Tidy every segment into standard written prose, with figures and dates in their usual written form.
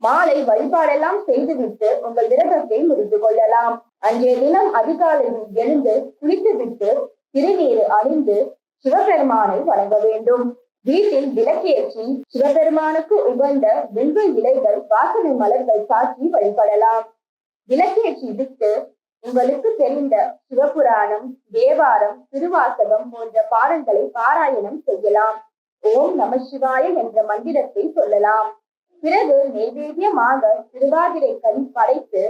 மாலை வழிபாடெல்லாம் செய்துவிட்டு உங்கள் விரதத்தை முடித்துக் கொள்ளலாம். அன்றைய தினம் அதிகாலையில் எழுந்து குளித்துவிட்டு திருநீர் அணிந்து சிவபெருமானை வணங்க வேண்டும். வீட்டில் விளக்கேற்றி சிவபெருமானுக்கு உகந்த வில்வ இலைகள், வாசனை மலர்கள் சாற்றி வழிபடலாம். விளக்கேற்றி விட்டு உங்களுக்கு தெரிந்த சிவபுராணம், தேவாரம், திருவாசகம் போன்ற பாடல்களை பாராயணம் செய்யலாம். ஓம் நம சிவாய என்ற மந்திரத்தை சொல்லலாம். பிறகு நைவேத்தியமாக திருவாதிரை களி படைத்து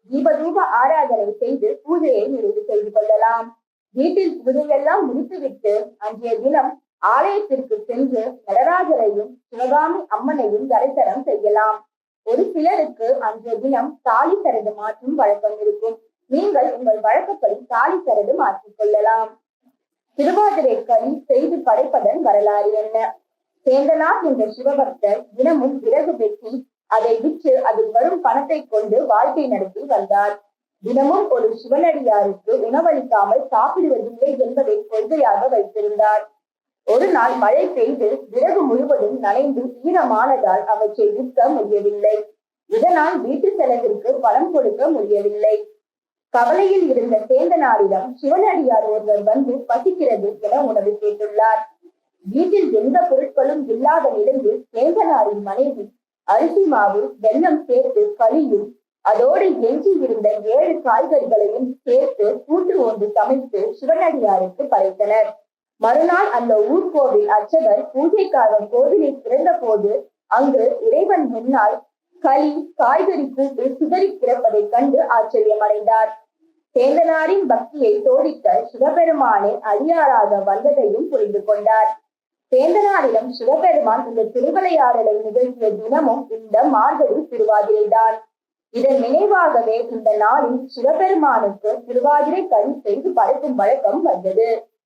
தீபதூப ஆராதனை செய்து பூஜையை நிறைவு செய்து கொள்ளலாம். வீட்டில் பூஜையெல்லாம் முடித்துவிட்டு அன்றைய தினம் ஆலயத்திற்கு சென்று நடராஜரையும் சிவகாமி அம்மனையும் தரிசனம் செய்யலாம். ஒரு சிலருக்கு அன்றைய தினம் தாலி சரடு மாற்றும் வழக்கம் இருக்கும். நீங்கள் உங்கள் வழக்கப்படி தாலி சரடு மாற்றிக் கொள்ளலாம். திருவாதிரை களி செய்து படைப்பதன் வரலாறு என்ன? சேந்தனார் என்ற சிவபக்தர் தினமும் விறகு வெட்டி அதை விற்று அதில் வரும் பணத்தை கொண்டு வாழ்க்கை நடத்தி வந்தார். தினமும் ஒரு சிவனடியாருக்கு உணவளிக்காமல் சாப்பிடுவதில்லை என்பதை கொள்கையாக வைத்திருந்தார். ஒரு நாள் மழை பெய்து விறகு முழுவதும் நனைந்து ஈரமானதால் அவற்றை விற்க முடியவில்லை. இதனால் வீட்டு செலவிற்கு பணம் கொடுக்க முடியவில்லை. கவலையில் இருந்த சேந்தனாரிடம் சிவனடியார் ஒருவர் வந்து பசிக்கிறது என உணவு கேட்டுள்ளார். வீட்டில் எந்த பொருட்களும் இல்லாத நிலையில் சேந்தனாரின் மனைவி அரிசி மாவு, வெல்லம் சேர்த்து களியும் அதோடு எஞ்சி இருந்த 7 காய்கறிகளையும் சேர்த்து கூட்டு ஒன்று சமைத்து சிவனடியாருக்கு படைத்தனர். மறுநாள் அந்த ஊர்கோவில் அர்ச்சகர் பூஜைக்காக கோவிலை திறந்த போது அங்கு இறைவன் முன்னால் களி, காய்கறி கூட்டு சிதறி கிடப்பதை கண்டு ஆச்சரியமடைந்தார். சேந்தனாரின் பக்தியை தோடிக்க சிவபெருமானே அடியாராக வந்ததையும் புரிந்து கொண்டார். சேந்தனாரிடம் சிவபெருமான் இந்த திருவிளையாடலை நிகழ்த்திய தினமும் இந்த மார்கழி திருவாதிரைதான். இதன் நினைவாகவே இந்த நாளில் சிவபெருமானுக்கு திருவாதிரை களி செய்து படைக்கும் வழக்கம் வந்தது.